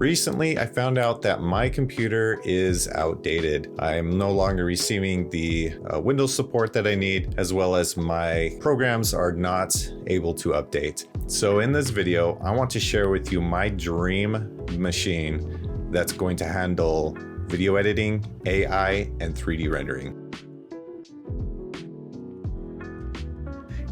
Recently, I found out that my computer is outdated. I am no longer receiving the Windows support that I need, as well as my programs are not able to update. So in this video, I want to share with you my dream machine that's going to handle video editing, AI, and 3D rendering.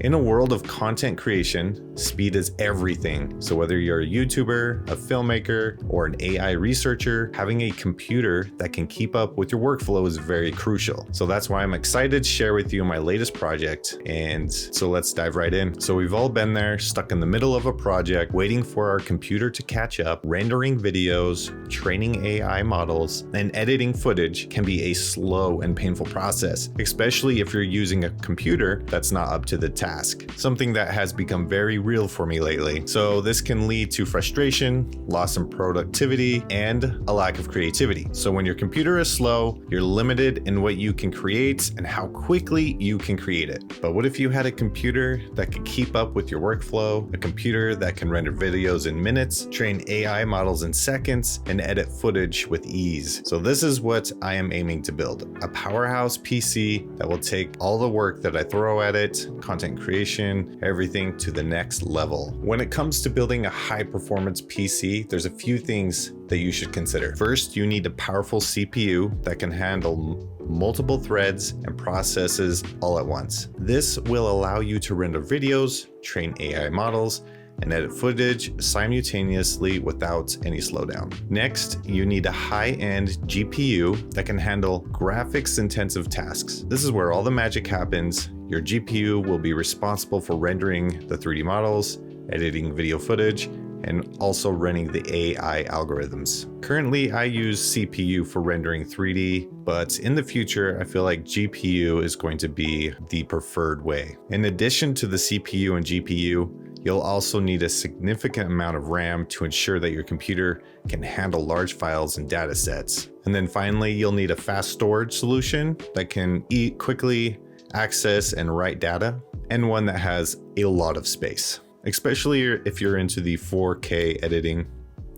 In a world of content creation, speed is everything. So whether you're a YouTuber, a filmmaker, or an AI researcher, having a computer that can keep up with your workflow is very crucial. So that's why I'm excited to share with you my latest project. And so let's dive right in. So we've all been there, stuck in the middle of a project, waiting for our computer to catch up. Rendering videos, training AI models, and editing footage can be a slow and painful process, especially if you're using a computer that's not up to the task. Something that has become very real for me lately. So this can lead to frustration, loss in productivity, and a lack of creativity. So when your computer is slow, you're limited in what you can create and how quickly you can create it. But what if you had a computer that could keep up with your workflow, a computer that can render videos in minutes, train AI models in seconds, and edit footage with ease? So this is what I am aiming to build, a powerhouse PC that will take all the work that I throw at it, content creation, everything to the next level. When it comes to building a high performance PC, there's a few things that you should consider. First, you need a powerful CPU that can handle multiple threads and processes all at once. This will allow you to render videos, train AI models, and edit footage simultaneously without any slowdown. Next, you need a high-end GPU that can handle graphics-intensive tasks. This is where all the magic happens. Your GPU will be responsible for rendering the 3D models, editing video footage, and also running the AI algorithms. Currently, I use CPU for rendering 3D, but in the future, I feel like GPU is going to be the preferred way. In addition to the CPU and GPU, you'll also need a significant amount of RAM to ensure that your computer can handle large files and data sets. And then finally, you'll need a fast storage solution that can quickly access and write data, and one that has a lot of space, especially if you're into the 4K editing.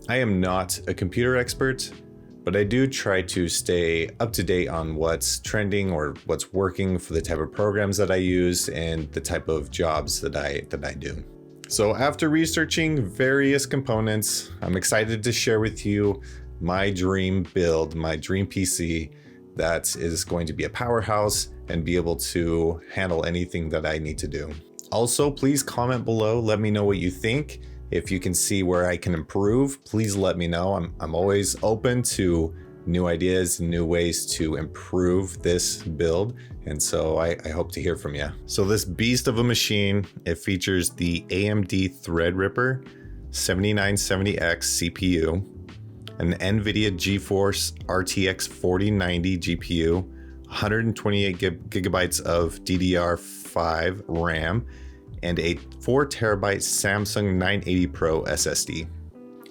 I am not a computer expert, but I do try to stay up to date on what's trending or what's working for the type of programs that I use and the type of jobs that I do. So after researching various components, I'm excited to share with you my dream build, my dream PC that is going to be a powerhouse and be able to handle anything that I need to do. Also, please comment below, let me know what you think. If you can see where I can improve, please let me know. I'm always open to new ideas, new ways to improve this build. And so I hope to hear from you. So this beast of a machine, it features the AMD Threadripper 7970X CPU, an NVIDIA GeForce RTX 4090 GPU, 128 gigabytes of DDR5 RAM, and a 4 terabyte Samsung 980 Pro SSD.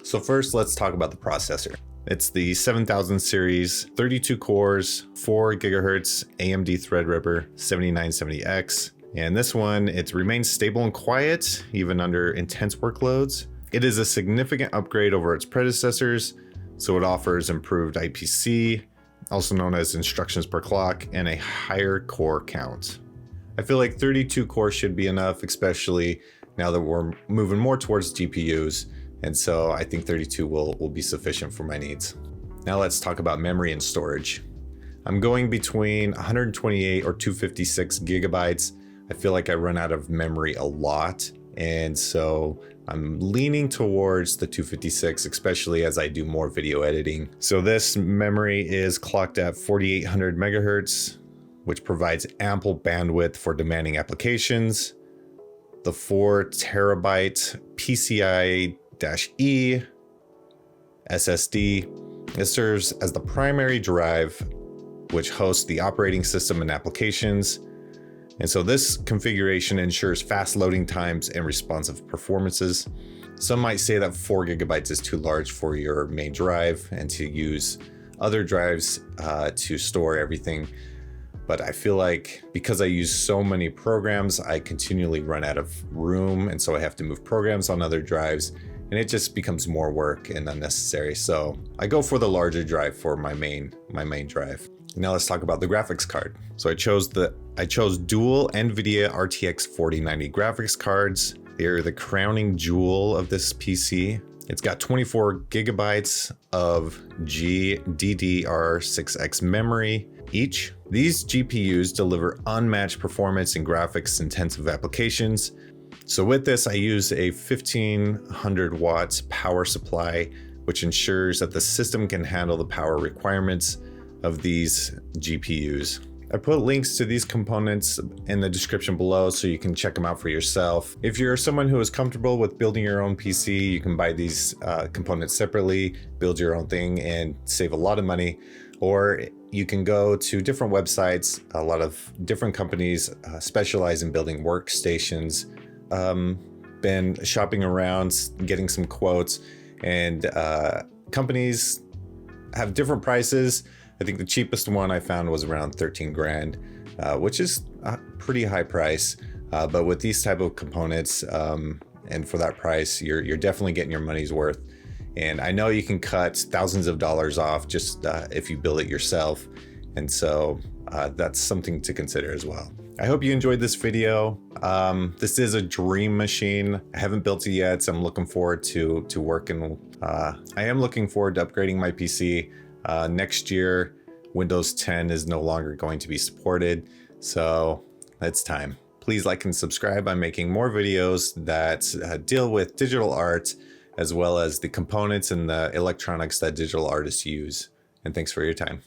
So first, let's talk about the processor. It's the 7000 series, 32 cores, 4 gigahertz AMD Threadripper 7970X. And this one, it remains stable and quiet, even under intense workloads. It is a significant upgrade over its predecessors, so it offers improved IPC, also known as instructions per clock, and a higher core count. I feel like 32 cores should be enough, especially now that we're moving more towards GPUs. And so I think 32 will be sufficient for my needs. Now let's talk about memory and storage. I'm going between 128 or 256 gigabytes. I feel like I run out of memory a lot. And so I'm leaning towards the 256, especially as I do more video editing. So this memory is clocked at 4800 megahertz, which provides ample bandwidth for demanding applications. The 4 terabyte PCIe SSD. It serves as the primary drive, which hosts the operating system and applications. And so this configuration ensures fast loading times and responsive performances. Some might say that 4 gigabytes is too large for your main drive and to use other drives to store everything. But I feel like because I use so many programs, I continually run out of room. And so I have to move programs on other drives. and it just becomes more work and unnecessary. So I go for the larger drive for my main drive. Now let's talk about the graphics card. So I chose dual NVIDIA RTX 4090 graphics cards. They're the crowning jewel of this PC. It's got 24 gigabytes of GDDR6X memory each. These GPUs deliver unmatched performance in graphics intensive applications. So with this, I use a 1500 watts power supply, which ensures that the system can handle the power requirements of these GPUs. I put links to these components in the description below so you can check them out for yourself. If you're someone who is comfortable with building your own PC, you can buy these components separately, build your own thing, and save a lot of money. Or you can go to different websites. A lot of different companies specialize in building workstations. Been shopping around, getting some quotes, and companies have different prices. I think the cheapest one I found was around 13 grand, which is a pretty high price. But with these type of components, and for that price, you're definitely getting your money's worth. And I know you can cut thousands of dollars off just if you build it yourself. And so that's something to consider as well. I hope you enjoyed this video. This is a dream machine. I haven't built it yet, so I'm looking forward to working. I am looking forward to upgrading my PC. Next year, Windows 10 is no longer going to be supported, so it's time. Please like and subscribe. I'm making more videos that deal with digital art, as well as the components and the electronics that digital artists use. And thanks for your time.